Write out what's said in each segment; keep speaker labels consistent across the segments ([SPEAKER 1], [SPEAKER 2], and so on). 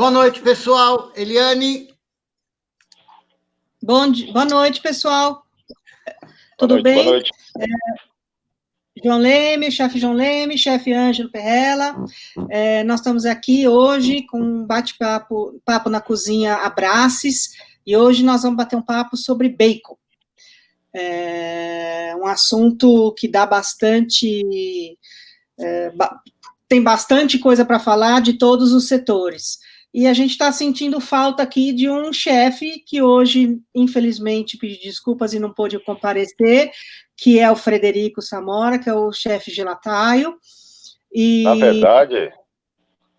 [SPEAKER 1] Boa noite, pessoal. Eliane.
[SPEAKER 2] Boa noite, pessoal. Tudo bem?
[SPEAKER 3] Boa noite.
[SPEAKER 2] João Leme, chefe Ângelo Perrella. Nós estamos aqui hoje com um bate-papo na cozinha Abraces, e hoje nós vamos bater um papo sobre bacon. Um assunto que dá bastante... tem bastante coisa para falar de todos os setores. E a gente está sentindo falta aqui de um chefe que hoje, infelizmente, pediu desculpas e não pôde comparecer, que é o Frederico Samora, que é o chefe gelataio.
[SPEAKER 3] Na verdade,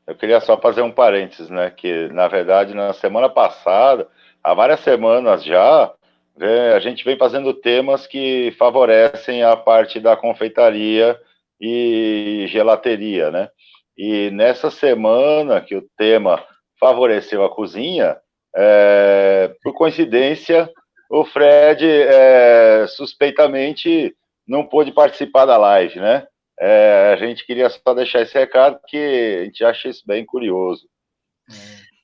[SPEAKER 3] eu queria só fazer um parênteses, né? Que, na verdade, na semana passada, há várias semanas já, a gente vem fazendo temas que favorecem a parte da confeitaria e gelateria, né? E nessa semana que o tema favoreceu a cozinha, por coincidência, o Fred suspeitamente não pôde participar da live, né? A gente queria só deixar esse recado, porque a gente acha isso bem curioso.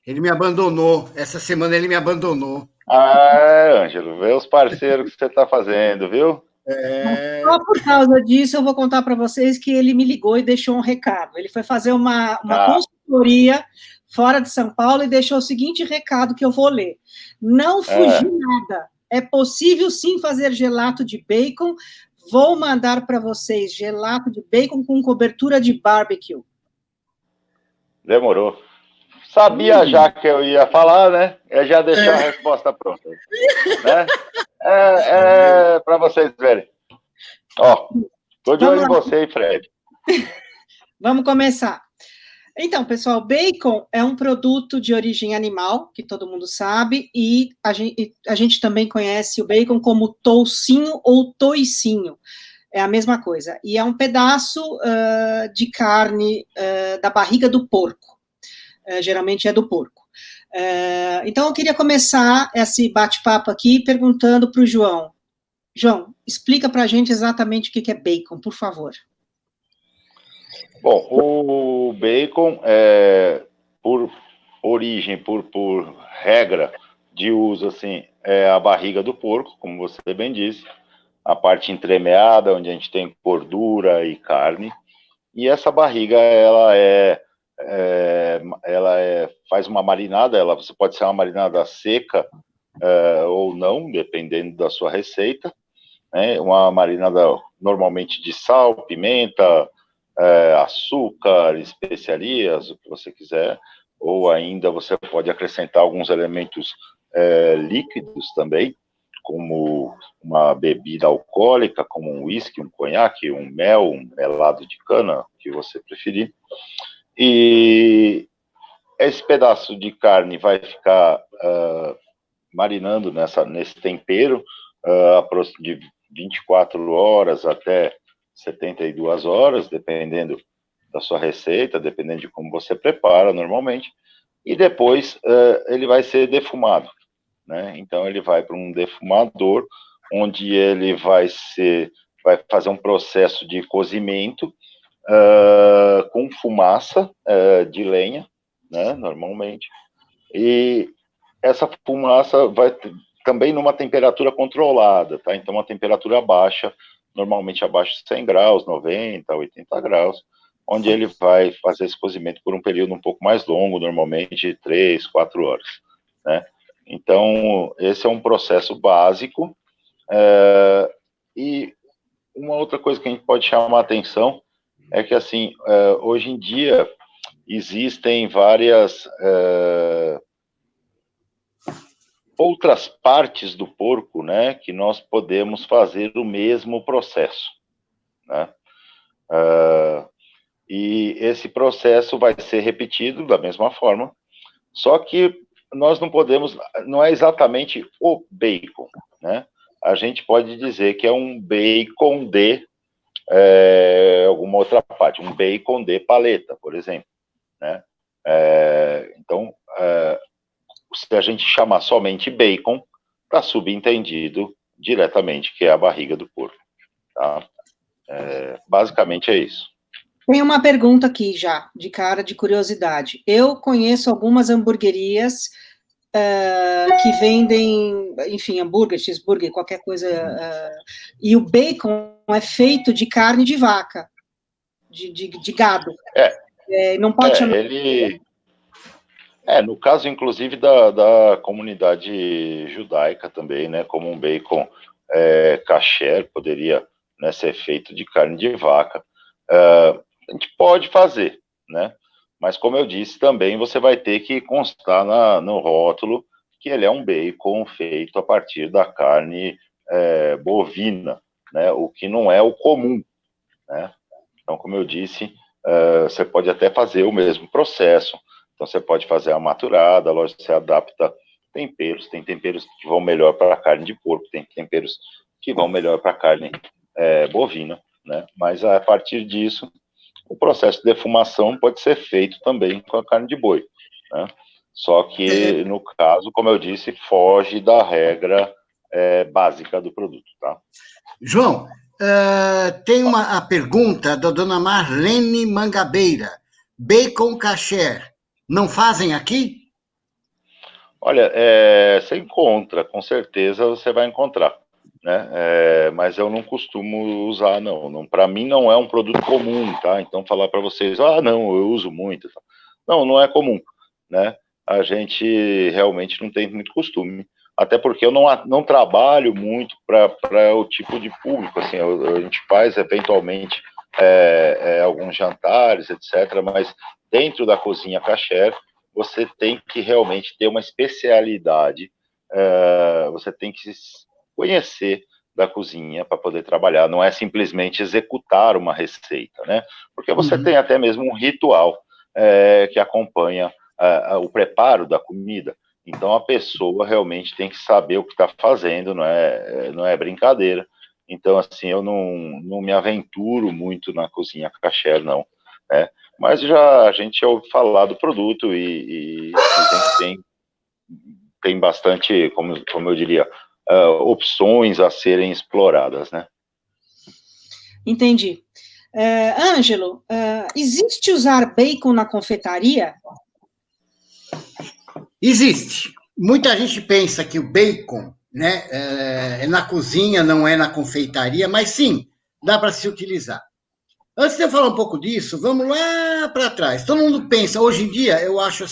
[SPEAKER 1] Ele me abandonou. Essa semana ele me abandonou.
[SPEAKER 3] Ângelo, vê os parceiros que você está fazendo, viu?
[SPEAKER 2] Só por causa disso, eu vou contar para vocês que ele me ligou e deixou um recado. Ele foi fazer uma consultoria fora de São Paulo e deixou o seguinte recado que eu vou ler. Não fugi nada. É possível, sim, fazer gelato de bacon. Vou mandar para vocês gelato de bacon com cobertura de barbecue.
[SPEAKER 3] Demorou. Sabia já que eu ia falar, né? Eu já deixei a resposta pronta. Né? Para vocês verem. Ó, tô de olho em você, Fred.
[SPEAKER 2] Vamos começar. Então, pessoal, bacon é um produto de origem animal, que todo mundo sabe, e a gente também conhece o bacon como toucinho ou toicinho. É a mesma coisa. E é um pedaço de carne da barriga do porco. Geralmente é do porco. Então, eu queria começar esse bate-papo aqui perguntando para o João. João, explica para a gente exatamente o que é bacon, por favor.
[SPEAKER 3] Bom, o bacon, por origem, por regra de uso, assim, é a barriga do porco, como você bem disse, a parte entremeada, onde a gente tem gordura e carne, e essa barriga, faz uma marinada, você pode ser uma marinada seca ou não, dependendo da sua receita, né? Uma marinada normalmente de sal, pimenta, açúcar, especiarias, o que você quiser, ou ainda você pode acrescentar alguns elementos líquidos também, como uma bebida alcoólica, como um whisky, um conhaque, um mel, um melado de cana, que você preferir. E esse pedaço de carne vai ficar marinando nesse tempero de 24 horas até 72 horas, dependendo da sua receita, dependendo de como você prepara normalmente, e depois ele vai ser defumado, né? Então ele vai para um defumador, onde ele vai fazer um processo de cozimento com fumaça de lenha, né, normalmente, e essa fumaça vai também numa temperatura controlada, tá? Então, uma temperatura baixa, normalmente abaixo de 100 graus, 90, 80 graus, onde ele vai fazer esse cozimento por um período um pouco mais longo, normalmente 3, 4 horas, né? Então, esse é um processo básico. E uma outra coisa que a gente pode chamar a atenção é que, assim, hoje em dia, existem várias outras partes do porco, né, que nós podemos fazer o mesmo processo, né? E esse processo vai ser repetido da mesma forma, só que nós não é exatamente o bacon, né? A gente pode dizer que é um bacon de alguma outra parte, um bacon de paleta, por exemplo, né? Então, se a gente chamar somente bacon, está subentendido diretamente que é a barriga do porco, tá? Basicamente é isso.
[SPEAKER 2] Tem uma pergunta aqui já, de cara, de curiosidade. Eu conheço algumas hamburguerias que vendem, enfim, hambúrguer, cheeseburger, qualquer coisa, e o bacon é feito de carne de vaca, de gado. Não pode chamar...
[SPEAKER 3] no caso, inclusive, da comunidade judaica também, né, como um bacon kasher, poderia, né, ser feito de carne de vaca. A gente pode fazer, né, mas como eu disse, também você vai ter que constar no rótulo que ele é um bacon feito a partir da carne bovina, né, o que não é o comum, né. Então, como eu disse, você pode até fazer o mesmo processo. Então, você pode fazer a maturada, lógico, você adapta temperos. Tem temperos que vão melhor para a carne de porco, tem temperos que vão melhor para a carne bovina, né? Mas, a partir disso, o processo de defumação pode ser feito também com a carne de boi, né? Só que, no caso, como eu disse, foge da regra básica do produto, tá?
[SPEAKER 1] João, tem a pergunta da dona Marlene Mangabeira. Bacon kasher, não fazem aqui?
[SPEAKER 3] Olha, você encontra, com certeza você vai encontrar, né? Mas eu não costumo usar, não. Para mim não é um produto comum, tá? Então falar para vocês, não, eu uso muito. Não é comum, né? A gente realmente não tem muito costume. Até porque eu não trabalho muito para o tipo de público, assim, a gente faz eventualmente alguns jantares, etc., mas dentro da cozinha kasher, você tem que realmente ter uma especialidade, você tem que conhecer da cozinha para poder trabalhar, não é simplesmente executar uma receita, né? Porque você tem até mesmo um ritual que acompanha o preparo da comida. Então, a pessoa realmente tem que saber o que está fazendo, não é brincadeira. Então, assim, eu não me aventuro muito na cozinha kasher, não, né? Mas a gente já ouve falar do produto e tem bastante, como eu diria, opções a serem exploradas, né?
[SPEAKER 2] Entendi. Ângelo, existe usar bacon na confeitaria?
[SPEAKER 1] Existe. Muita gente pensa que o bacon, né, é na cozinha, não é na confeitaria, mas sim, dá para se utilizar. Antes de eu falar um pouco disso, vamos lá para trás. Todo mundo pensa, hoje em dia, eu acho,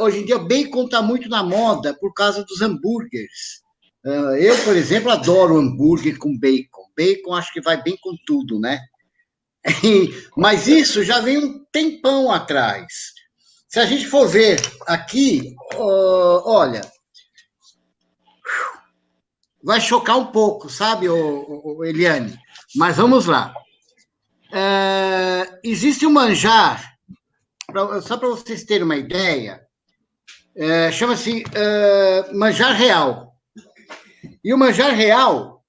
[SPEAKER 1] hoje em dia o bacon está muito na moda por causa dos hambúrgueres. Eu, por exemplo, adoro hambúrguer com bacon. Bacon acho que vai bem com tudo, né? Mas isso já vem um tempão atrás. Se a gente for ver aqui, olha, vai chocar um pouco, sabe, Eliane? Mas vamos lá. Existe um manjar, só para vocês terem uma ideia, chama-se manjar real. E o manjar real,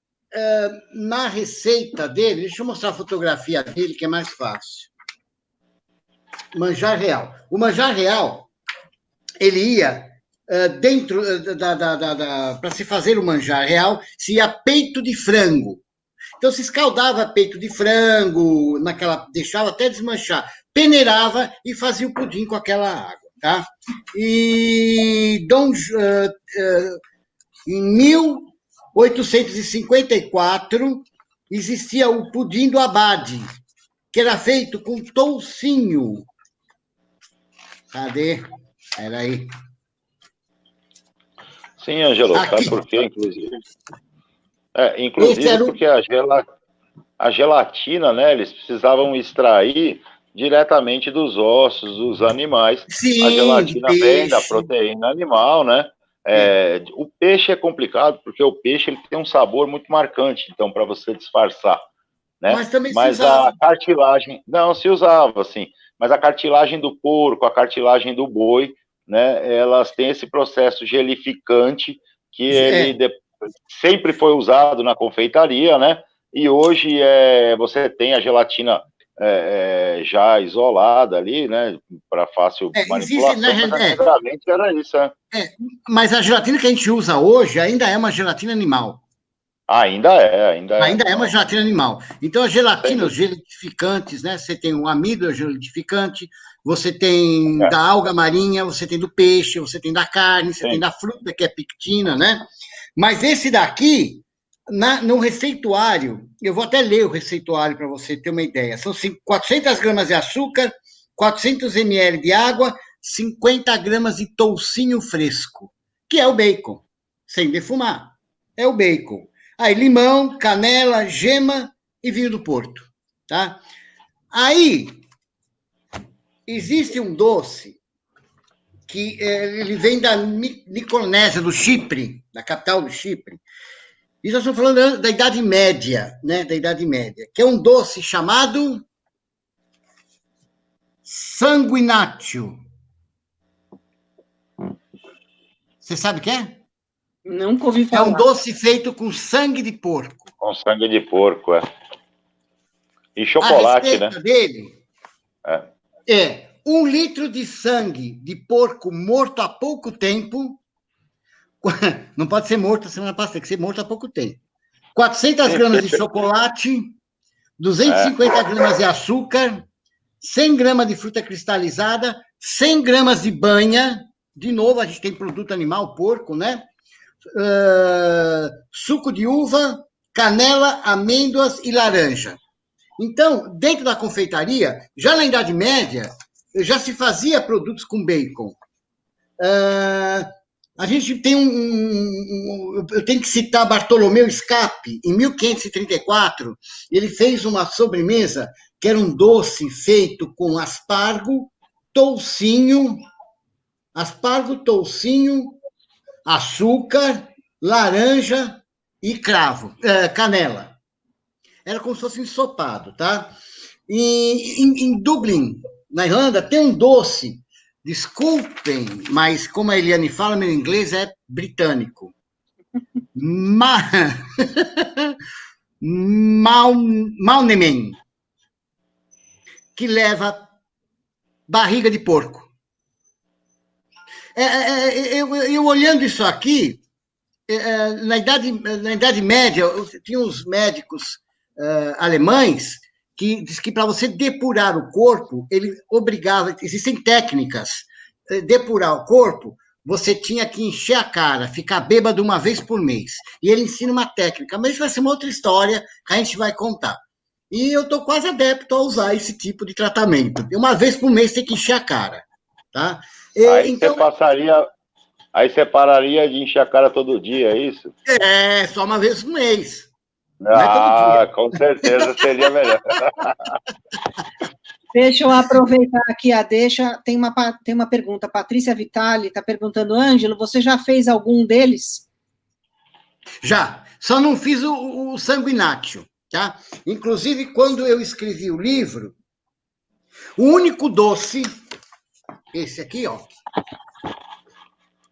[SPEAKER 1] na receita dele, deixa eu mostrar a fotografia dele, que é mais fácil. Manjar real. O manjar real, ele ia dentro para se fazer o manjar real, se ia peito de frango. Então, se escaldava peito de frango, deixava até desmanchar, peneirava e fazia o pudim com aquela água, tá? E em 1854, existia o pudim do abade, que era feito com toucinho. Cadê? Peraí.
[SPEAKER 3] Sim, Ângelo, sabe por quê, inclusive? Inclusive porque a gelatina, né, eles precisavam extrair diretamente dos ossos dos animais.
[SPEAKER 1] Sim,
[SPEAKER 3] a gelatina vem da proteína animal, né? O peixe é complicado, porque o peixe ele tem um sabor muito marcante, então, para você disfarçar, né?
[SPEAKER 1] Mas também se usava.
[SPEAKER 3] A cartilagem, não, se usava, assim, mas a cartilagem do porco, a cartilagem do boi, né, elas têm esse processo gelificante que ele sempre foi usado na confeitaria, né? E hoje você tem a gelatina já isolada ali, né? Para fácil manipulação, mas antigamente era isso,
[SPEAKER 1] Mas a gelatina que a gente usa hoje ainda é uma gelatina animal.
[SPEAKER 3] Ainda é
[SPEAKER 1] uma gelatina animal. Então, a gelatina,
[SPEAKER 3] Sim.
[SPEAKER 1] os gelatificantes, né? Você tem o amido, o gelatificante, você tem
[SPEAKER 3] É,
[SPEAKER 1] da alga marinha, você tem do peixe, você tem da carne, você tem
[SPEAKER 3] sim.
[SPEAKER 1] da fruta, que é pectina, né? Mas esse daqui, no receituário, eu vou até ler o receituário para você ter uma ideia. São 400 gramas de açúcar, 400 ml de água, 50 gramas de toucinho fresco, que é o bacon, sem defumar. É o bacon. Aí, limão, canela, gema e vinho do Porto, tá? Aí, existe um doce que ele vem da Micronésia, do Chipre, da capital do Chipre. E nós estamos falando da Idade Média, né? Da Idade Média, que é um doce chamado sanguináceo. Você sabe o que é?
[SPEAKER 2] Nunca ouvi
[SPEAKER 1] É um
[SPEAKER 2] falar.
[SPEAKER 1] doce feito com sangue de porco.
[SPEAKER 3] Com sangue de porco, é. E
[SPEAKER 1] A
[SPEAKER 3] chocolate, né?
[SPEAKER 1] receita dele
[SPEAKER 3] É.
[SPEAKER 1] é 1 litro de sangue de porco morto há pouco tempo. Não pode ser morto a semana passada, tem que ser morto há pouco tempo. 400 gramas de chocolate, 250 gramas de açúcar, 100 gramas de fruta cristalizada, 100 gramas de banha. De novo, a gente tem produto animal, porco, né? Suco de uva, canela, amêndoas e laranja. Então, dentro da confeitaria, já na Idade Média, já se fazia produtos com bacon. A gente tem eu tenho que citar Bartolomeu Scapi, em 1534, ele fez uma sobremesa que era um doce feito com toucinho, toucinho, açúcar, laranja e canela. Era como se fosse ensopado, tá? E em Dublin, na Irlanda, tem um doce. Desculpem, mas como a Eliane fala, meu inglês é britânico. Malnemen, que leva barriga de porco. Eu olhando isso aqui, na Idade Média, tinha uns médicos alemães que diz que para você depurar o corpo, ele obrigava, existem técnicas, depurar o corpo, você tinha que encher a cara, ficar bêbado uma vez por mês. E ele ensina uma técnica, mas isso vai ser uma outra história que a gente vai contar. E eu estou quase adepto a usar esse tipo de tratamento. Uma vez por mês tem que encher a cara. Tá?
[SPEAKER 3] Então, aí você pararia de encher a cara todo dia, é isso?
[SPEAKER 1] Só uma vez por mês. Não é todo dia.
[SPEAKER 3] Com certeza seria melhor.
[SPEAKER 2] Deixa eu aproveitar aqui a deixa. Tem uma pergunta. Patrícia Vitali está perguntando, Ângelo, você já fez algum deles?
[SPEAKER 1] Já. Só não fiz o sanguináceo, tá? Inclusive, quando eu escrevi o livro, o único doce, esse aqui, ó,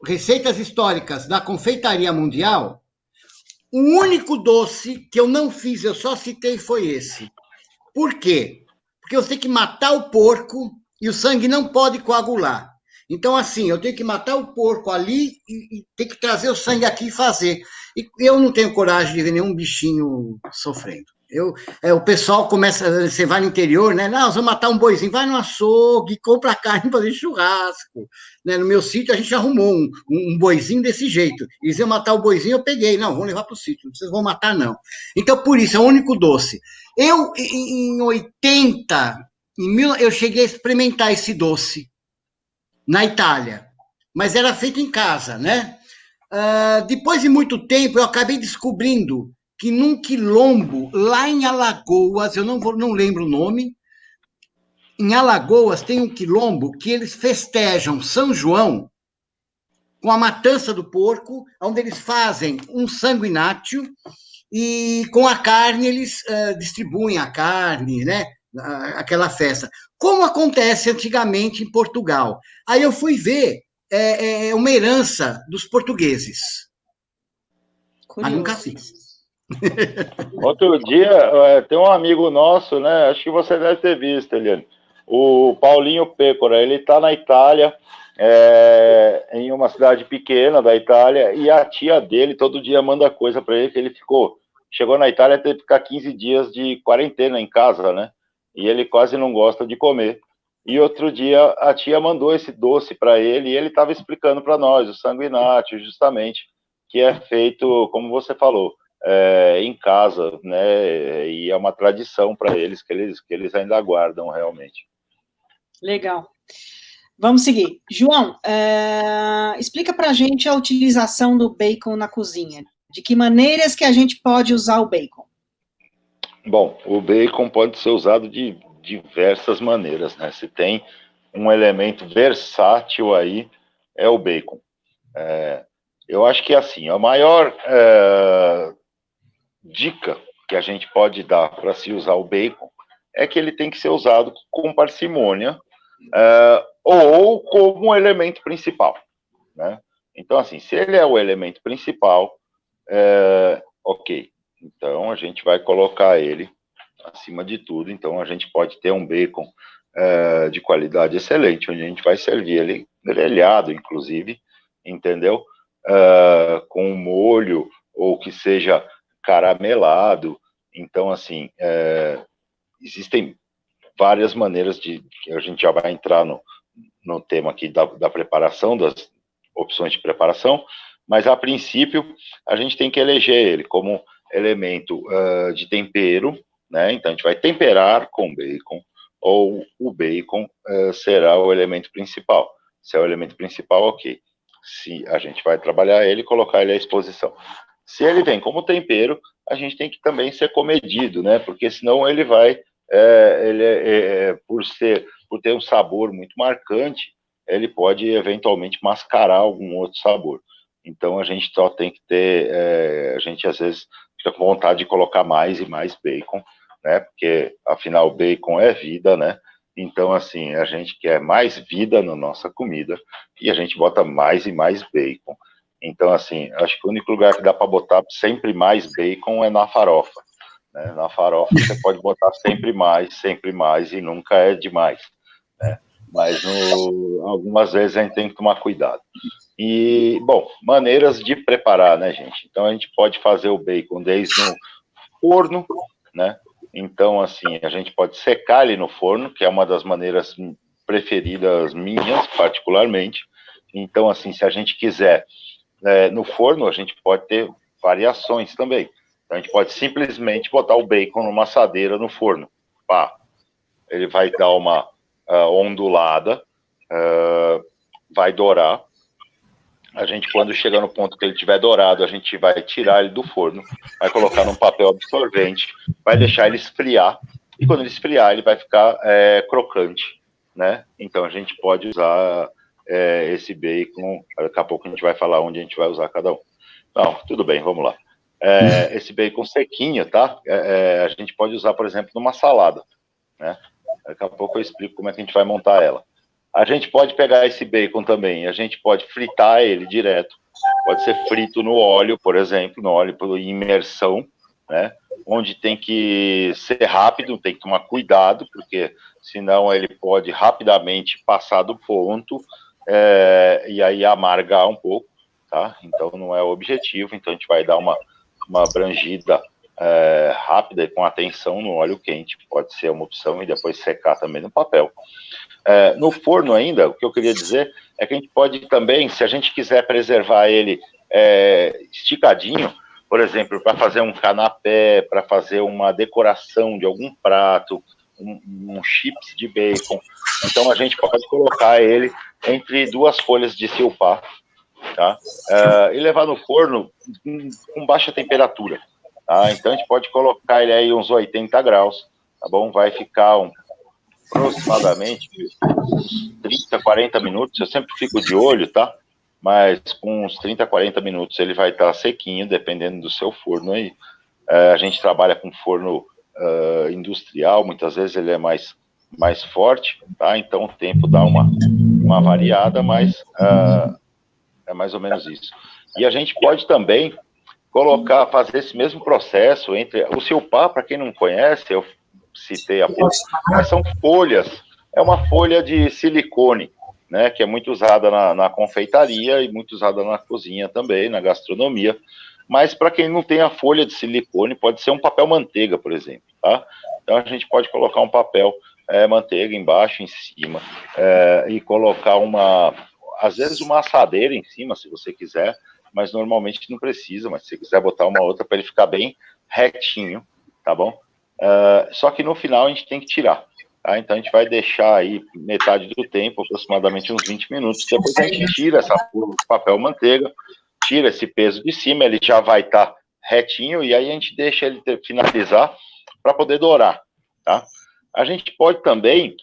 [SPEAKER 1] Receitas Históricas da Confeitaria Mundial, o único doce que eu não fiz, eu só citei, foi esse. Por quê? Porque eu tenho que matar o porco e o sangue não pode coagular. Então, assim, eu tenho que matar o porco ali e ter que trazer o sangue aqui e fazer. E eu não tenho coragem de ver nenhum bichinho sofrendo. O pessoal começa, você vai no interior, né? Não, nós vamos matar um boizinho, vai no açougue, compra carne para fazer churrasco. Né? No meu sítio, a gente arrumou um boizinho desse jeito. Eles iam matar o boizinho, eu peguei. Não, vamos levar para o sítio, não vocês vão matar, não. Então, por isso, é o único doce. Eu, em 80, eu cheguei a experimentar esse doce na Itália, mas era feito em casa, né? Depois de muito tempo, eu acabei descobrindo que num quilombo, lá em Alagoas, eu não lembro o nome, em Alagoas tem um quilombo que eles festejam São João com a matança do porco, onde eles fazem um sanguináceo e com a carne eles distribuem a carne, né? Aquela festa. Como acontece antigamente em Portugal. Aí eu fui ver, uma herança dos portugueses. Curioso. Mas nunca fiz.
[SPEAKER 3] Outro dia, tem um amigo nosso, né? Acho que você deve ter visto, Eliane. O Paulinho Pécora, ele está na Itália, em uma cidade pequena da Itália, e a tia dele todo dia manda coisa para ele, que ele ficou chegou na Itália, teve que ficar 15 dias de quarentena em casa, né? E ele quase não gosta de comer. E outro dia a tia mandou esse doce para ele e ele estava explicando para nós, o sanguinácio, justamente, que é feito, como você falou, em casa, né? E é uma tradição para eles que eles ainda guardam realmente.
[SPEAKER 2] Legal. Vamos seguir. João, explica para a gente a utilização do bacon na cozinha. De que maneiras que a gente pode usar o bacon?
[SPEAKER 3] Bom, o bacon pode ser usado de diversas maneiras, né? Se tem um elemento versátil aí, é o bacon. Eu acho que, assim, a maior dica que a gente pode dar para se usar o bacon é que ele tem que ser usado com parcimônia ou como elemento principal, né? Então, assim, se ele é o elemento principal, ok. Então, a gente vai colocar ele acima de tudo. Então, a gente pode ter um bacon de qualidade excelente, onde a gente vai servir ele grelhado, inclusive, entendeu? Com molho, ou que seja caramelado. Então, assim, existem várias maneiras que a gente já vai entrar no tema aqui da preparação, das opções de preparação, mas, a princípio, a gente tem que eleger ele como elemento de tempero, né? Então, a gente vai temperar com bacon, ou o bacon será o elemento principal. Se é o elemento principal, ok. Se a gente vai trabalhar ele e colocar ele à exposição. Se ele vem como tempero, a gente tem que também ser comedido, né? Porque senão ele vai, por ter um sabor muito marcante, ele pode eventualmente mascarar algum outro sabor. Então, a gente só tem que ter, a gente às vezes fica com vontade de colocar mais e mais bacon, né? Porque, afinal, bacon é vida, né? Então, assim, a gente quer mais vida na nossa comida e a gente bota mais e mais bacon. Então, assim, acho que o único lugar que dá para botar sempre mais bacon é na farofa, né? Na farofa você pode botar sempre mais e nunca é demais, né? Mas algumas vezes a gente tem que tomar cuidado. E, bom, maneiras de preparar, né, gente? Então, a gente pode fazer o bacon desde no forno, né? Então, assim, a gente pode secar ele no forno, que é uma das maneiras preferidas minhas, particularmente. Então, assim, se a gente quiser no forno, a gente pode ter variações também. Então, a gente pode simplesmente botar o bacon numa assadeira no forno. Pá, ele vai dar uma ondulada, vai dourar. A gente, quando chega no ponto que ele estiver dourado, a gente vai tirar ele do forno, vai colocar num papel absorvente, vai deixar ele esfriar, e quando ele esfriar, ele vai ficar crocante, né? Então, a gente pode usar esse bacon, daqui a pouco a gente vai falar onde a gente vai usar cada um. Não, tudo bem, vamos lá. Esse bacon sequinho, tá? A gente pode usar, por exemplo, numa salada, né? Daqui a pouco eu explico como é que a gente vai montar ela. A gente pode pegar esse bacon também, a gente pode fritar ele direto, pode ser frito no óleo, por exemplo, no óleo por imersão, né? Onde tem que ser rápido, tem que tomar cuidado, porque senão ele pode rapidamente passar do ponto e aí amargar um pouco, tá? Então não é o objetivo, então a gente vai dar uma brangida rápida e com atenção no óleo quente, pode ser uma opção, e depois secar também no papel. No forno ainda, o que eu queria dizer é que a gente pode também, se a gente quiser preservar ele esticadinho, por exemplo, para fazer um canapé, para fazer uma decoração de algum prato, um chips de bacon, então a gente pode colocar ele entre duas folhas de silpar, tá? E levar no forno com baixa temperatura, tá? Então a gente pode colocar ele aí uns 80 graus, tá bom? Vai ficar aproximadamente 30, 40 minutos, eu sempre fico de olho, tá? Mas com uns 30, 40 minutos ele vai estar sequinho, dependendo do seu forno aí. A gente trabalha com forno industrial, muitas vezes ele é mais forte, tá? Então o tempo dá uma variada, mas é mais ou menos isso. E a gente pode também fazer esse mesmo processo entre o silpar, para quem não conhece, eu citei há pouco, mas são folhas, é uma folha de silicone, né, que é muito usada na confeitaria e muito usada na cozinha também, na gastronomia, Mas para quem não tem a folha de silicone, pode ser um papel manteiga, por exemplo, tá? Então a gente pode colocar um papel manteiga embaixo, em cima, e colocar às vezes uma assadeira em cima, se você quiser, mas normalmente não precisa, mas se você quiser botar uma outra para ele ficar bem retinho, tá bom? Só que no final a gente tem que tirar, tá? Então a gente vai deixar aí metade do tempo, aproximadamente uns 20 minutos, depois a gente tira essa folha de papel manteiga, tira esse peso de cima, ele já vai estar retinho, e aí a gente deixa ele finalizar para poder dourar, tá? A gente pode também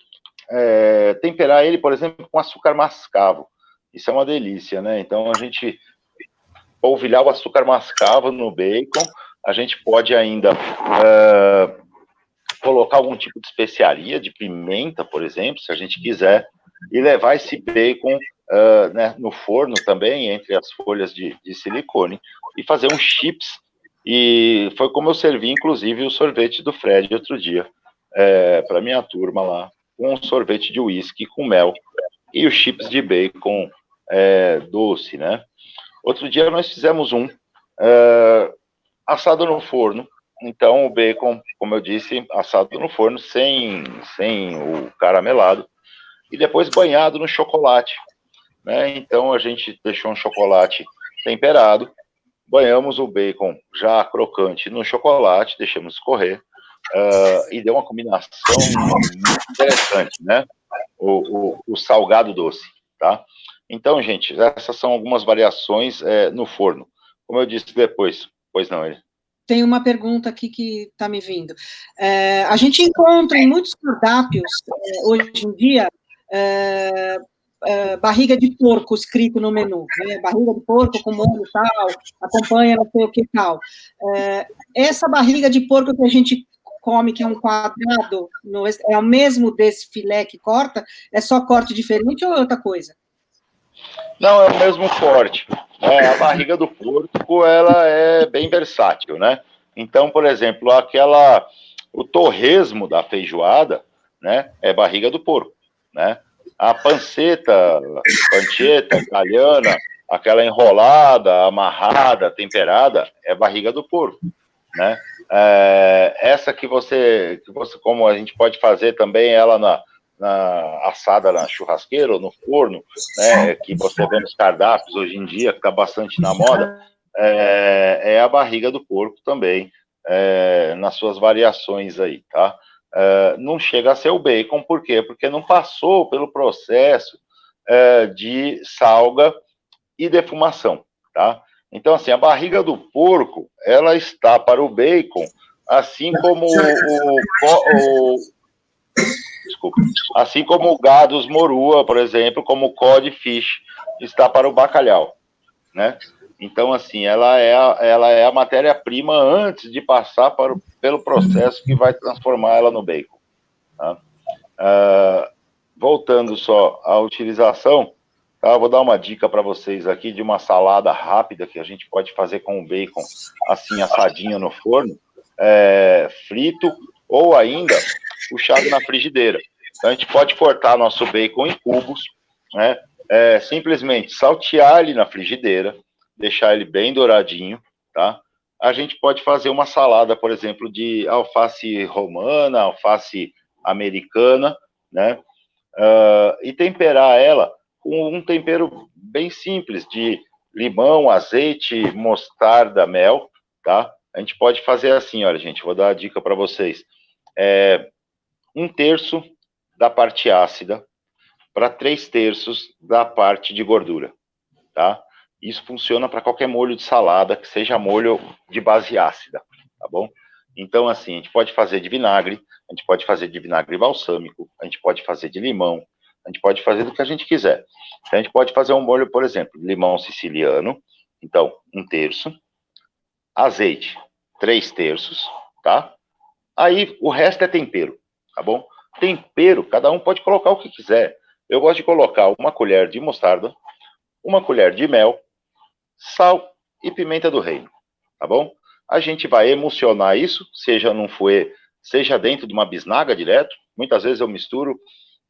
[SPEAKER 3] temperar ele, por exemplo, com açúcar mascavo. Isso é uma delícia, né? Então a gente polvilhar o açúcar mascavo no bacon, a gente pode ainda colocar algum tipo de especiaria, de pimenta, por exemplo, se a gente quiser, e levar esse bacon né, no forno também, entre as folhas de silicone, e fazer uns chips. E foi como eu servi, inclusive, o sorvete do Fred outro dia, para minha turma lá, com um sorvete de uísque com mel, e os chips de bacon doce, né? Outro dia nós fizemos assado no forno. Então o bacon, como eu disse, assado no forno, sem o caramelado, e depois banhado no chocolate, né? Então a gente deixou um chocolate temperado, banhamos o bacon já crocante no chocolate, deixamos escorrer, e deu uma combinação muito interessante, né? O salgado doce, tá? Então, gente, essas são algumas variações no forno. Como eu disse depois, pois não, ele.
[SPEAKER 2] Tem uma pergunta aqui que está me vindo. A gente encontra em muitos cardápios, hoje em dia, barriga de porco escrito no menu, né? Barriga de porco com molho tal, acompanha não sei o que tal. Essa barriga de porco que a gente come, que é um quadrado, é o mesmo desse filé que corta? É só corte diferente ou é outra coisa?
[SPEAKER 3] Não, é o mesmo corte. A barriga do porco, ela é bem versátil, né? Então, por exemplo, o torresmo da feijoada, né, é barriga do porco, né? A panceta italiana, aquela enrolada, amarrada, temperada, é barriga do porco, né? Essa que você, como a gente pode fazer também ela assada na churrasqueira ou no forno, né, que você vê nos cardápios hoje em dia, que está bastante na moda, é a barriga do porco também, nas suas variações aí, tá? Não chega a ser o bacon, por quê? Porque não passou pelo processo de salga e defumação, tá? Então, assim, a barriga do porco, ela está para o bacon, assim como assim como o Gadus morua, por exemplo, como o cod fish está para o bacalhau, né? Então, assim, ela é a matéria-prima antes de passar pelo processo que vai transformar ela no bacon, tá? Voltando só à utilização, tá? Eu vou dar uma dica para vocês aqui de uma salada rápida que a gente pode fazer com o bacon assim, assadinho no forno, frito, ou ainda puxado na frigideira. Então, a gente pode cortar nosso bacon em cubos, né? Simplesmente saltear ele na frigideira, deixar ele bem douradinho, tá? A gente pode fazer uma salada, por exemplo, de alface romana, alface americana, né? E temperar ela com um tempero bem simples, de limão, azeite, mostarda, mel, tá? A gente pode fazer assim, olha, gente, vou dar a dica para vocês. 1/3 da parte ácida para 3/3 da parte de gordura, tá? Isso funciona para qualquer molho de salada que seja molho de base ácida, tá bom? Então, assim, a gente pode fazer de vinagre, a gente pode fazer de vinagre balsâmico, a gente pode fazer de limão, a gente pode fazer do que a gente quiser. A gente pode fazer um molho, por exemplo, limão siciliano, então, 1/3, azeite, 3/3, tá? Aí, o resto é tempero, tá bom? Tempero, cada um pode colocar o que quiser. Eu gosto de colocar uma colher de mostarda, uma colher de mel, sal e pimenta do reino, tá bom? A gente vai emulsionar isso, seja num fouet, seja dentro de uma bisnaga direto. Muitas vezes eu misturo,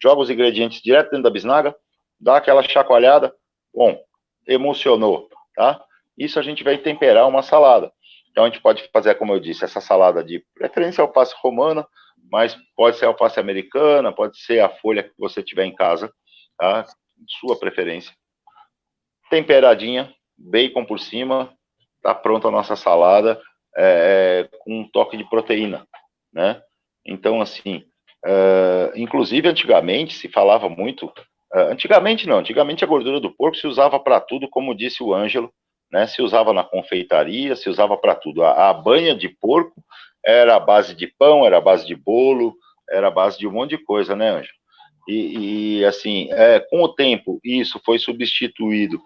[SPEAKER 3] jogo os ingredientes direto dentro da bisnaga, dá aquela chacoalhada, bom, emulsionou, tá? isso a gente vai temperar uma salada. Então, a gente pode fazer, como eu disse, essa salada de preferência alface romana, mas pode ser alface americana, pode ser a folha que você tiver em casa, tá? Sua preferência. Temperadinha, bacon por cima, tá pronta a nossa salada, com um toque de proteína, né? Então, assim, inclusive antigamente se falava muito, antigamente a gordura do porco se usava para tudo, como disse o Ângelo, né? Se usava na confeitaria, se usava para tudo. A banha de porco era a base de pão, era a base de bolo, era a base de um monte de coisa, né, Ângelo? E assim, com o tempo, isso foi substituído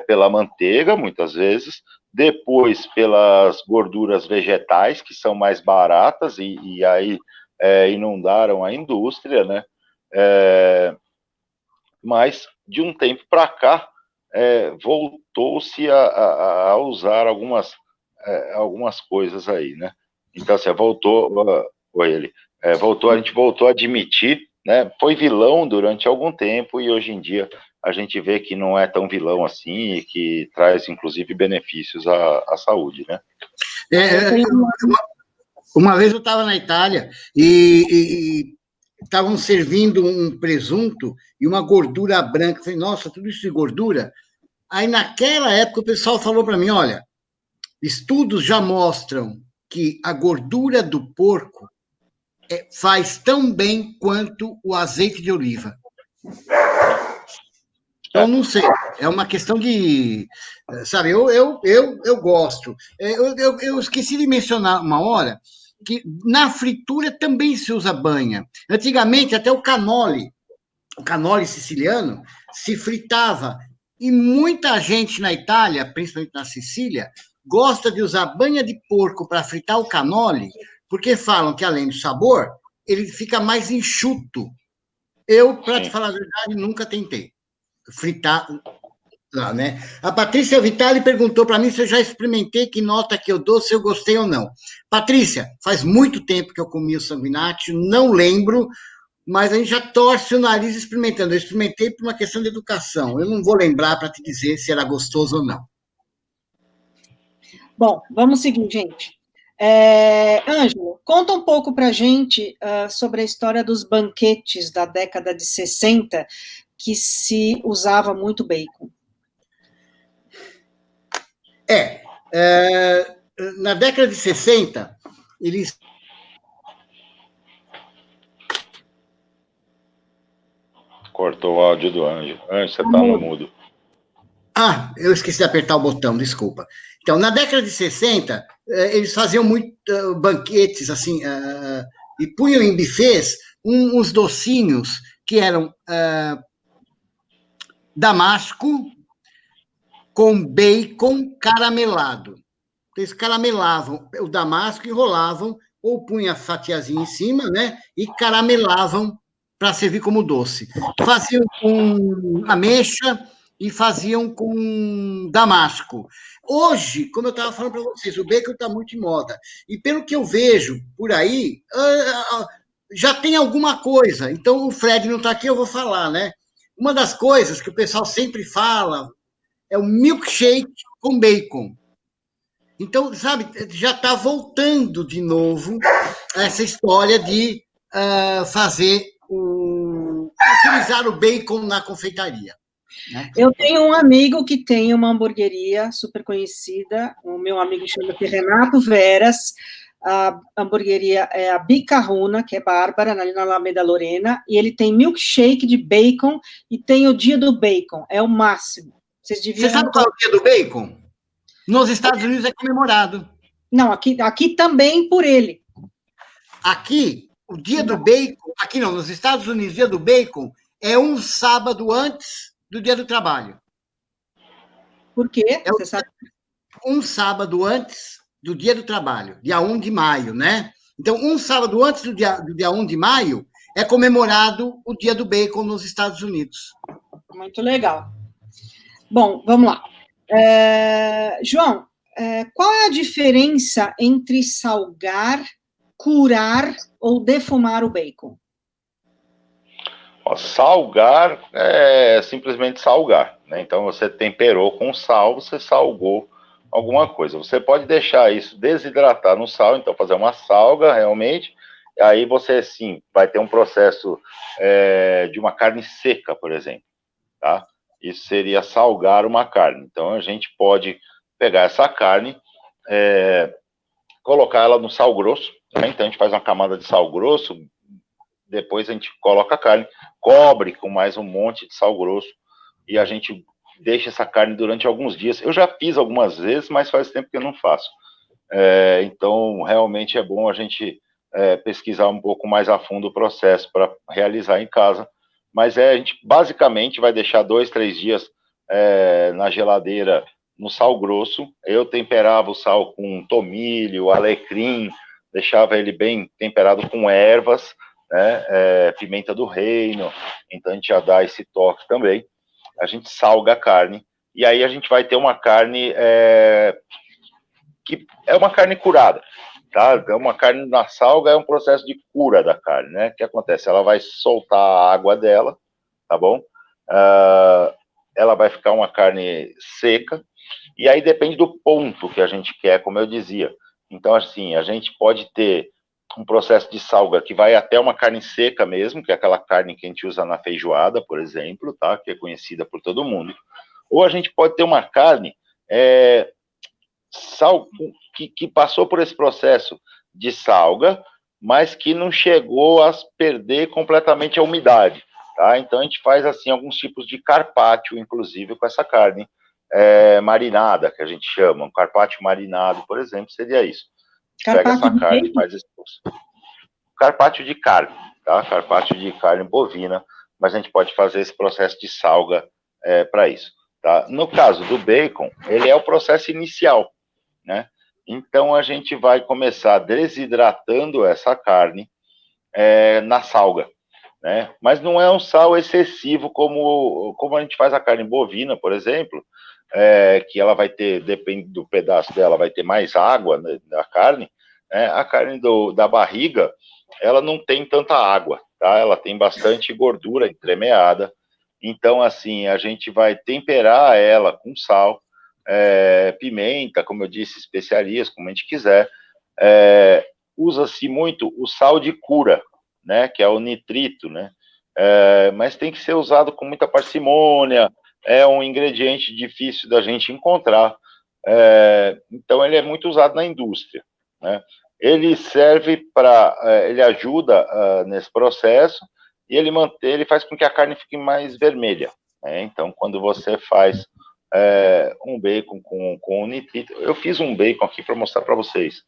[SPEAKER 3] pela manteiga, muitas vezes, depois pelas gorduras vegetais, que são mais baratas, e aí inundaram a indústria, né? Mas, de um tempo para cá, voltou-se a usar algumas coisas aí, né? Então, assim, a gente voltou a admitir, né? Foi vilão durante algum tempo e hoje em dia a gente vê que não é tão vilão assim e que traz, inclusive, benefícios à saúde, né?
[SPEAKER 1] Uma vez eu estava na Itália e estavam servindo um presunto e uma gordura branca. Eu falei, nossa, tudo isso de gordura? Aí, naquela época, o pessoal falou para mim, olha, estudos já mostram que a gordura do porco faz tão bem quanto o azeite de oliva. Então, não sei, é uma questão de, sabe, eu gosto. Eu esqueci de mencionar uma hora que na fritura também se usa banha. Antigamente, até o canole siciliano, se fritava. E muita gente na Itália, principalmente na Sicília, gosta de usar banha de porco para fritar o canole, porque falam que, além do sabor, ele fica mais enxuto. Eu, para te falar a verdade, nunca tentei fritar lá, né? A Patrícia Vitali perguntou para mim se eu já experimentei, que nota que eu dou, se eu gostei ou não. Patrícia, faz muito tempo que eu comi o sanguináceo, não lembro, mas a gente já torce o nariz experimentando. Eu experimentei por uma questão de educação. Eu não vou lembrar para te dizer se era gostoso ou não.
[SPEAKER 2] Bom, vamos seguir, gente. Ângelo, conta um pouco para a gente sobre a história dos banquetes da década de 60, que se usava muito bacon.
[SPEAKER 1] Na década de 60, eles...
[SPEAKER 3] Cortou o áudio do Ângelo. Ângelo, você está no mudo.
[SPEAKER 1] Eu esqueci de apertar o botão, desculpa. Então, na década de 60, eles faziam muito banquetes, assim, e punham em buffets uns docinhos que eram damasco com bacon caramelado. Eles caramelavam o damasco, enrolavam, ou punha a fatiazinha em cima, né? E caramelavam para servir como doce. Faziam com ameixa e faziam com damasco. Hoje, como eu estava falando para vocês, o bacon está muito em moda. E pelo que eu vejo por aí, já tem alguma coisa. Então, o Fred não está aqui, eu vou falar, né? Uma das coisas que o pessoal sempre fala é o milkshake com bacon. Então, sabe, já está voltando de novo essa história de utilizar o bacon na confeitaria. Né?
[SPEAKER 2] Eu tenho um amigo que tem uma hamburgueria super conhecida, o meu amigo chama-se Renato Veras, a hamburgueria é a Bicarruna, que é bárbara, ali na Alameda Lorena, e ele tem milkshake de bacon e tem o dia do bacon, é o máximo.
[SPEAKER 1] Você sabe qual é o dia do bacon? Nos Estados Unidos é comemorado.
[SPEAKER 2] Não, aqui também por ele.
[SPEAKER 1] Aqui, o dia do bacon, aqui não, nos Estados Unidos, o dia do bacon é um sábado antes do dia do trabalho.
[SPEAKER 2] Por quê? Você sabe?
[SPEAKER 1] Um sábado antes do dia do trabalho, dia 1 de maio, né? Então, um sábado antes do dia 1 de maio é comemorado o dia do bacon nos Estados Unidos.
[SPEAKER 2] Muito legal. Bom, vamos lá. João, qual é a diferença entre salgar, curar ou defumar o bacon?
[SPEAKER 3] Salgar é simplesmente salgar, né? Então você temperou com sal, você salgou alguma coisa. Você pode deixar isso desidratar no sal, então fazer uma salga realmente, aí você sim vai ter um processo de uma carne seca, por exemplo, tá? Isso seria salgar uma carne. Então a gente pode pegar essa carne, colocar ela no sal grosso, né? Então a gente faz uma camada de sal grosso, depois a gente coloca a carne, cobre com mais um monte de sal grosso, e a gente deixa essa carne durante alguns dias. Eu já fiz algumas vezes, mas faz tempo que eu não faço. Então, realmente é bom a gente pesquisar um pouco mais a fundo o processo para realizar em casa. Mas a gente basicamente vai deixar 2, 3 dias na geladeira no sal grosso. Eu temperava o sal com tomilho, alecrim, deixava ele bem temperado com ervas, né, pimenta do reino, então a gente já dá esse toque também. A gente salga a carne, e aí a gente vai ter uma carne que é uma carne curada, tá? É uma carne na salga, é um processo de cura da carne, né? O que acontece? Ela vai soltar a água dela, tá bom? Ela vai ficar uma carne seca, e aí depende do ponto que a gente quer, como eu dizia. Então, assim, a gente pode ter um processo de salga que vai até uma carne seca mesmo, que é aquela carne que a gente usa na feijoada, por exemplo, tá? Que é conhecida por todo mundo. Ou a gente pode ter uma carne que passou por esse processo de salga, mas que não chegou a perder completamente a umidade, tá? Então a gente faz assim alguns tipos de carpaccio, inclusive com essa carne marinada, que a gente chama, um carpaccio marinado, por exemplo, seria isso. Pega essa carne e faz esse processo. Carpaccio de carne, tá? Carpaccio de carne bovina, mas a gente pode fazer esse processo de salga para isso, tá? No caso do bacon, ele é o processo inicial, né? Então a gente vai começar desidratando essa carne na salga, né? Mas não é um sal excessivo como a gente faz a carne bovina, por exemplo, que ela vai ter, depende do pedaço dela, vai ter mais água, né, da carne. A carne da barriga, ela não tem tanta água, tá? Ela tem bastante gordura entremeada. Então, assim, a gente vai temperar ela com sal, pimenta, como eu disse, especiarias, como a gente quiser. Usa-se muito o sal de cura, né, que é o nitrito, né? Mas tem que ser usado com muita parcimônia, é um ingrediente difícil da gente encontrar, então ele é muito usado na indústria, né? Ele serve ele ajuda nesse processo, e ele faz com que a carne fique mais vermelha, né? Então, quando você faz um bacon com nitrito, eu fiz um bacon aqui para mostrar para vocês.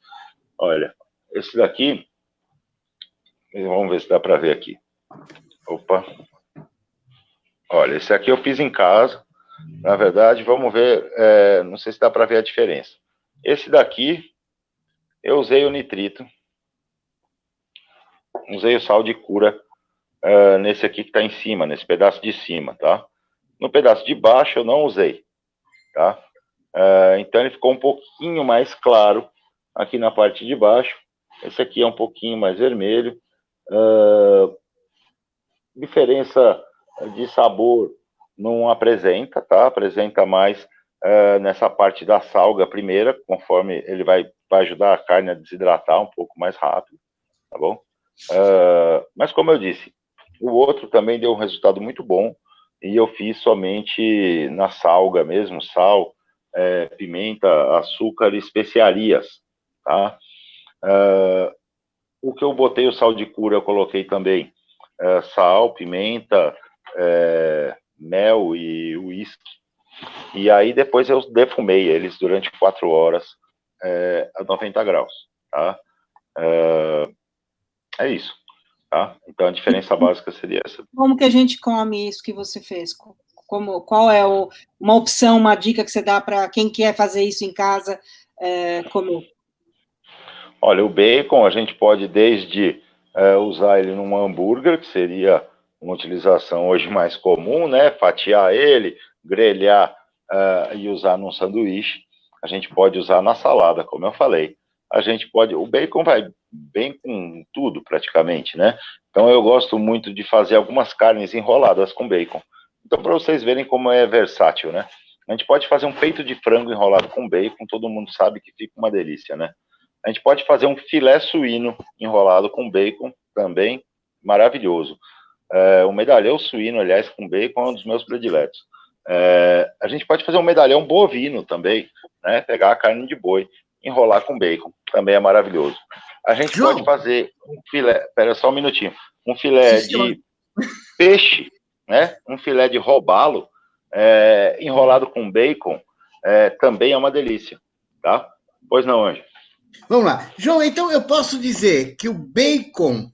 [SPEAKER 3] Olha, esse daqui, vamos ver se dá para ver aqui. Opa. Olha, esse aqui eu fiz em casa. Na verdade, vamos ver, não sei se dá para ver a diferença. Esse daqui, eu usei o nitrito, usei o sal de cura nesse aqui que está em cima, nesse pedaço de cima, tá? No pedaço de baixo eu não usei, tá? Então ele ficou um pouquinho mais claro aqui na parte de baixo. Esse aqui é um pouquinho mais vermelho. Diferença de sabor não apresenta, tá? Apresenta mais nessa parte da salga primeira, conforme ele vai ajudar a carne a desidratar um pouco mais rápido, tá bom? Mas como eu disse, o outro também deu um resultado muito bom, e eu fiz somente na salga mesmo, sal, pimenta, açúcar e especiarias, tá? O que eu botei o sal de cura, eu coloquei também sal, pimenta, mel e uísque. E aí depois eu defumei eles durante 4 horas a 90 graus, tá? É isso, tá? Então a diferença básica seria essa.
[SPEAKER 2] Como que a gente come isso que você fez? Qual é uma opção, uma dica que você dá para quem quer fazer isso em casa comer?
[SPEAKER 3] Olha, o bacon a gente pode desde usar ele num hambúrguer, que seria uma utilização hoje mais comum, né? Fatiar ele, grelhar e usar num sanduíche. A gente pode usar na salada, como eu falei. O bacon vai bem com tudo praticamente, né? Então eu gosto muito de fazer algumas carnes enroladas com bacon. Então, para vocês verem como é versátil, né? A gente pode fazer um peito de frango enrolado com bacon, todo mundo sabe que fica uma delícia, né? A gente pode fazer um filé suíno enrolado com bacon, também maravilhoso. O medalhão suíno, aliás, com bacon é um dos meus prediletos. A gente pode fazer um medalhão bovino também, né? Pegar a carne de boi, enrolar com bacon, também é maravilhoso. A gente
[SPEAKER 1] João,
[SPEAKER 3] pode fazer um filé, espera só um minutinho, um filé de peixe, né? Um filé de robalo, enrolado com bacon, também é uma delícia, tá? Pois não, Anjo?
[SPEAKER 1] vamos lá. João, então eu posso dizer que o bacon,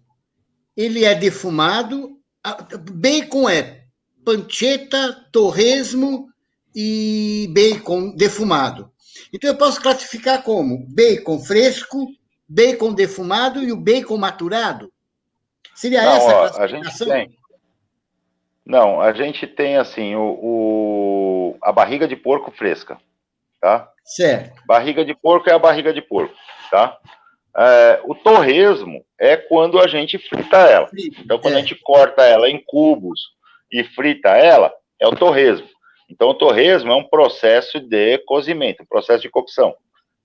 [SPEAKER 1] ele é defumado. Bacon é panceta, torresmo e bacon defumado. Então eu posso classificar como bacon fresco, bacon defumado e o bacon maturado? Seria
[SPEAKER 3] Não,
[SPEAKER 1] essa a
[SPEAKER 3] ó, a gente
[SPEAKER 1] classificação?
[SPEAKER 3] tem. Não, a gente tem assim a barriga de porco fresca, tá?
[SPEAKER 1] Certo.
[SPEAKER 3] Barriga de porco é a barriga de porco, tá? O torresmo é quando a gente frita ela. Então, quando a gente corta ela em cubos e frita ela, é o torresmo. Então, o torresmo é um processo de cozimento, um processo de cocção,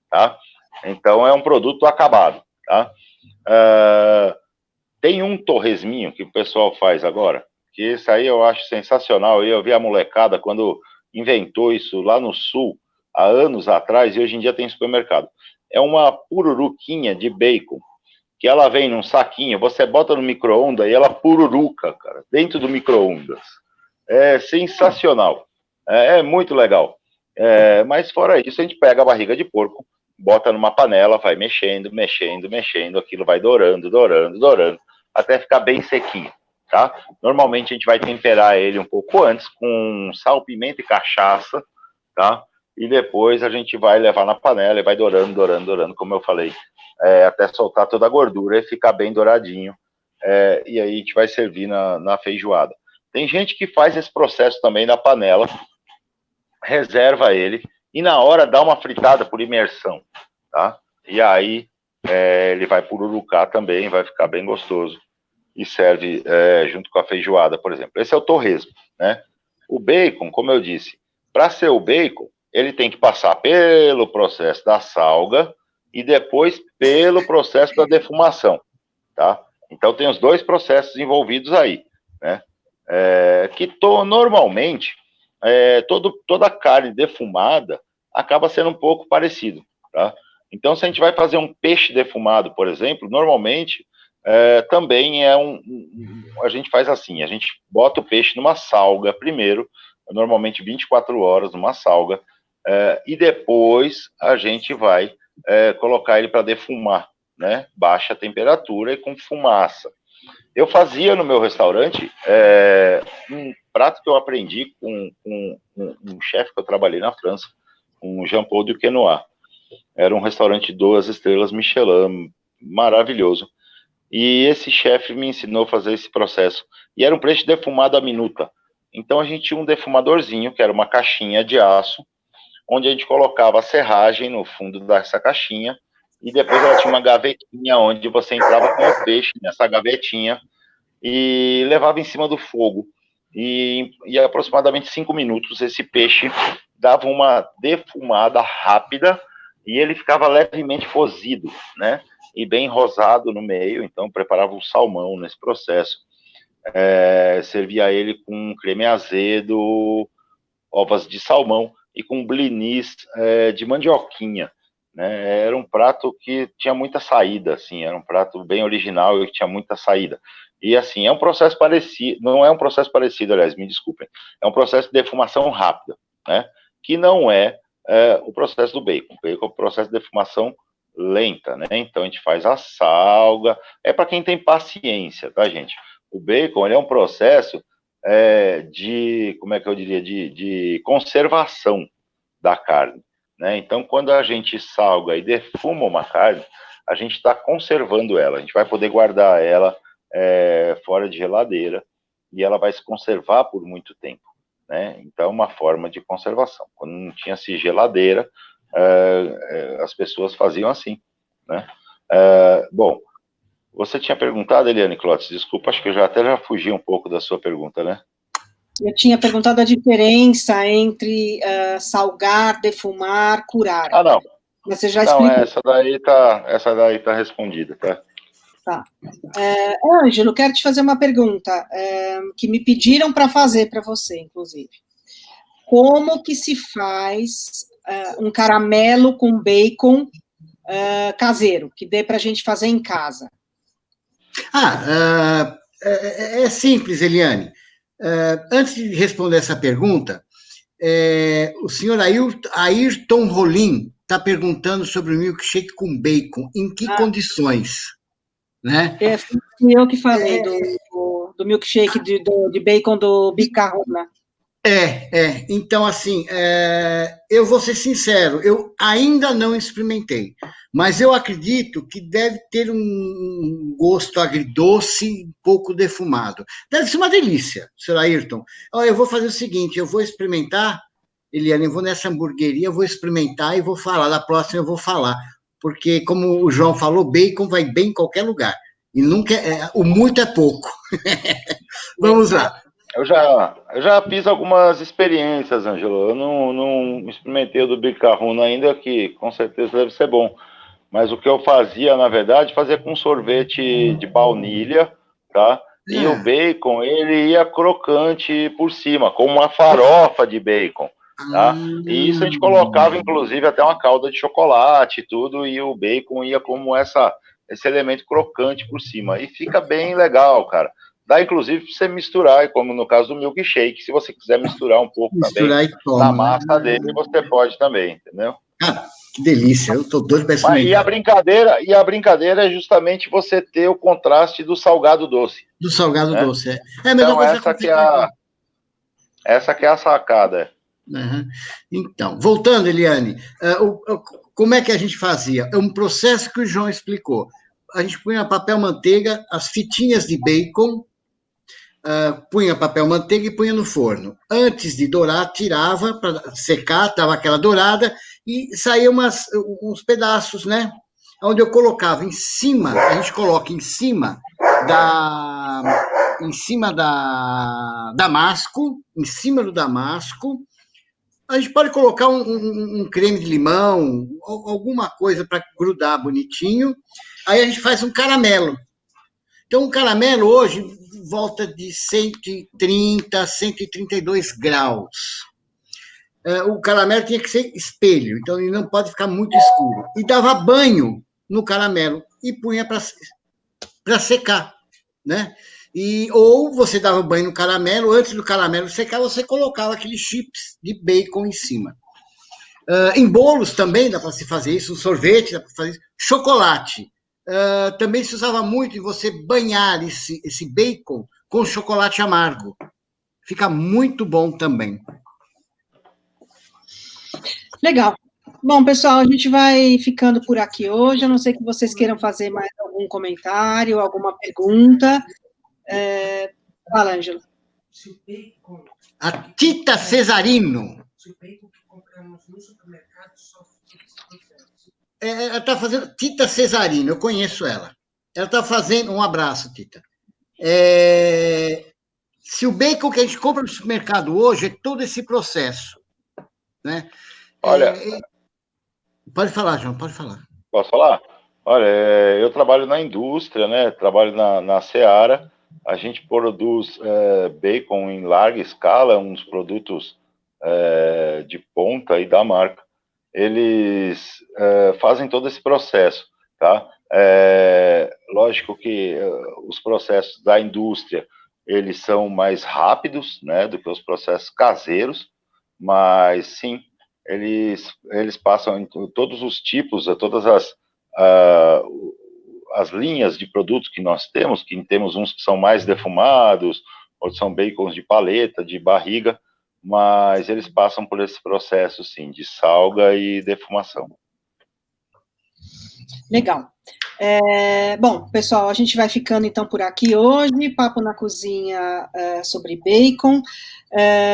[SPEAKER 3] tá? Então, é um produto acabado, tá? Tem um torresminho que o pessoal faz agora, que isso aí eu acho sensacional. Eu vi a molecada quando inventou isso lá no Sul, há anos atrás, e hoje em dia tem supermercado. É uma pururuquinha de bacon, que ela vem num saquinho, você bota no micro-ondas e ela pururuca, cara, dentro do micro-ondas. É sensacional, é muito legal. Mas fora isso, a gente pega a barriga de porco, bota numa panela, vai mexendo, mexendo, mexendo, aquilo vai dourando, dourando, dourando, até ficar bem sequinho, tá? Normalmente a gente vai temperar ele um pouco antes com sal, pimenta e cachaça, tá? E depois a gente vai levar na panela e vai dourando, dourando, dourando, como eu falei, até soltar toda a gordura e ficar bem douradinho. E aí a gente vai servir na feijoada. Tem gente que faz esse processo também na panela, reserva ele e na hora dá uma fritada por imersão, tá? E aí ele vai pururucar também, vai ficar bem gostoso e serve junto com a feijoada, por exemplo. Esse é o torresmo, né? O bacon, como eu disse, para ser o bacon, ele tem que passar pelo processo da salga e depois pelo processo da defumação, tá? Então tem os dois processos envolvidos aí, né? Normalmente toda carne defumada acaba sendo um pouco parecido, tá? Então se a gente vai fazer um peixe defumado, por exemplo, normalmente também a gente faz assim, a gente bota o peixe numa salga primeiro, normalmente 24 horas numa salga, e depois a gente vai colocar ele para defumar, né? Baixa temperatura e com fumaça. Eu fazia no meu restaurante um prato que eu aprendi com um chefe que eu trabalhei na França, com Jean-Paul Duquesnoy. Era um restaurante 2 estrelas Michelin, maravilhoso. E esse chefe me ensinou a fazer esse processo. E era um peixe defumado à minuta. Então a gente tinha um defumadorzinho, que era uma caixinha de aço, onde a gente colocava a serragem no fundo dessa caixinha, e depois ela tinha uma gavetinha onde você entrava com o peixe nessa gavetinha e levava em cima do fogo. E aproximadamente 5 minutos esse peixe dava uma defumada rápida e ele ficava levemente cozido, né? E bem rosado no meio, então preparava o salmão nesse processo. Servia ele com creme azedo, ovas de salmão e com blinis de mandioquinha, né? Era um prato que tinha muita saída, assim, era um prato bem original e que tinha muita saída. E assim, é um processo parecido, não é um processo parecido, aliás, me desculpem, é um processo de defumação rápida, né? Que não é o processo do bacon. O bacon é um processo de defumação lenta, né? Então a gente faz a salga, para quem tem paciência, tá, gente? O bacon, ele é um processo como é que eu diria, de conservação da carne, né? Então, quando a gente salga e defuma uma carne, a gente está conservando ela, a gente vai poder guardar ela fora de geladeira e ela vai se conservar por muito tempo, né? Então, é uma forma de conservação. Quando não tinha-se geladeira, as pessoas faziam assim, né? Bom, você tinha perguntado, Eliane Clotes, desculpa, acho que eu já fugi um pouco da sua pergunta, né?
[SPEAKER 2] Eu tinha perguntado a diferença entre salgar, defumar, curar.
[SPEAKER 3] Ah, não.
[SPEAKER 2] Mas você já
[SPEAKER 3] Não,
[SPEAKER 2] explicou.
[SPEAKER 3] essa daí tá respondida, tá?
[SPEAKER 2] Tá. Ângelo, quero te fazer uma pergunta que me pediram para fazer para você, inclusive. Como que se faz um caramelo com bacon caseiro, que dê para a gente fazer em casa?
[SPEAKER 1] É simples, Eliane. Antes de responder essa pergunta, o senhor Ayrton Rolim está perguntando sobre o milkshake com bacon. Em que condições? Né?
[SPEAKER 2] Fui eu que falei do milkshake de bacon do Bicarrona.
[SPEAKER 1] Então, assim, eu vou ser sincero, eu ainda não experimentei, mas eu acredito que deve ter um gosto agridoce, um pouco defumado. Deve ser uma delícia, senhor Ayrton. Eu vou fazer o seguinte, eu vou experimentar, Eliane, eu vou nessa hamburgueria, eu vou experimentar e vou falar, da próxima eu vou falar, porque, como o João falou, bacon vai bem em qualquer lugar, e nunca, o muito é pouco. Vamos lá.
[SPEAKER 3] Eu já fiz algumas experiências, Ângelo. Eu não experimentei o do Bicarruna ainda, que com certeza deve ser bom. Mas o que eu fazia, na verdade, fazia com sorvete de baunilha, tá? E o bacon, ele ia crocante por cima, como uma farofa de bacon, tá? E isso a gente colocava, inclusive, até uma calda de chocolate e tudo, e o bacon ia como esse elemento crocante por cima. E fica bem legal, cara. Dá, inclusive, para você misturar, como no caso do milkshake, se você quiser misturar um pouco
[SPEAKER 1] misturar
[SPEAKER 3] também na massa dele, você pode também, entendeu?
[SPEAKER 1] Cara, que delícia, eu tô doido para experimentar.
[SPEAKER 3] E a brincadeira é justamente você ter o contraste do salgado doce.
[SPEAKER 1] Do salgado
[SPEAKER 3] né?
[SPEAKER 1] doce,
[SPEAKER 3] Então, essa que é a sacada.
[SPEAKER 1] Uhum. Então, voltando, Eliane, como é que a gente fazia? É um processo que o João explicou. A gente punha papel manteiga, as fitinhas de bacon, punha papel manteiga e punha no forno. Antes de dourar, tirava para secar, estava aquela dourada, e saía uns pedaços, né? Onde eu colocava em cima, a gente coloca em cima da damasco, em cima do damasco. A gente pode colocar um creme de limão, alguma coisa para grudar bonitinho. Aí a gente faz um caramelo. Então, um caramelo hoje volta de 130, 132 graus. O caramelo tinha que ser espelho, então ele não pode ficar muito escuro. E dava banho no caramelo e punha para secar, né? Ou você dava banho no caramelo, antes do caramelo secar, você colocava aqueles chips de bacon em cima. Em bolos também dá para se fazer isso, um sorvete dá para fazer isso, chocolate. Também se usava muito em você banhar esse bacon com chocolate amargo. Fica muito bom também.
[SPEAKER 2] Legal. Bom, pessoal, a gente vai ficando por aqui hoje. A não sei que vocês queiram fazer mais algum comentário, alguma pergunta. Fala, Ângelo.
[SPEAKER 1] A Tita Cesarino. Se o bacon que compramos no supermercado sofre esse processo. Ela está fazendo. Tita Cesarino, eu conheço ela. Ela está fazendo. Um abraço, Tita. Se o bacon que a gente compra no supermercado hoje é todo esse processo. Né?
[SPEAKER 3] Olha.
[SPEAKER 1] Pode falar, João, pode falar.
[SPEAKER 3] Posso falar? Olha, eu trabalho na indústria, né? Trabalho na Seara. A gente produz bacon em larga escala, uns produtos de ponta aí da marca. Eles fazem todo esse processo, tá? Lógico que os processos da indústria, eles são mais rápidos, né, do que os processos caseiros, mas sim, eles passam em todos os tipos, todas as linhas de produtos que nós temos, uns que são mais defumados, outros são bacons de paleta, de barriga, mas eles passam por esse processo, sim, de salga e defumação.
[SPEAKER 2] Legal. Bom, pessoal, a gente vai ficando então por aqui hoje, Papo na Cozinha sobre bacon.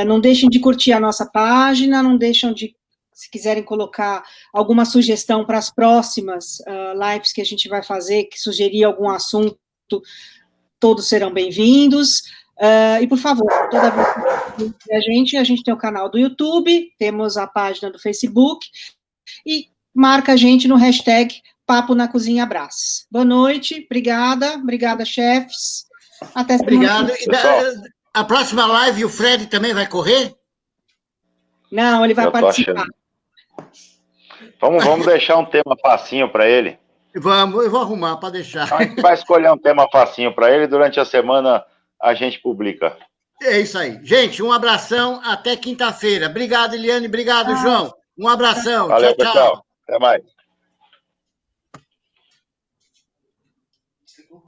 [SPEAKER 2] Não deixem de curtir a nossa página, não deixem de, se quiserem colocar alguma sugestão para as próximas lives que a gente vai fazer, que sugerir algum assunto, todos serão bem-vindos. E, por favor, toda vez que a gente tem o canal do YouTube, temos a página do Facebook, e marca a gente no hashtag Papo na Cozinha Abraços. Boa noite, obrigada, chefes. Até semana.
[SPEAKER 1] Obrigado. A próxima live o Fred também vai correr?
[SPEAKER 2] Não, ele vai participar.
[SPEAKER 3] Vamos deixar um tema facinho para ele.
[SPEAKER 1] Vamos, eu vou arrumar para deixar.
[SPEAKER 3] A gente vai escolher um tema facinho para ele, durante a semana a gente publica.
[SPEAKER 1] É isso aí. Gente, um abração, até quinta-feira. Obrigado, Eliane, obrigado, João. Um abração.
[SPEAKER 3] Valeu,
[SPEAKER 1] tchau, tchau.
[SPEAKER 3] pessoal. Até mais.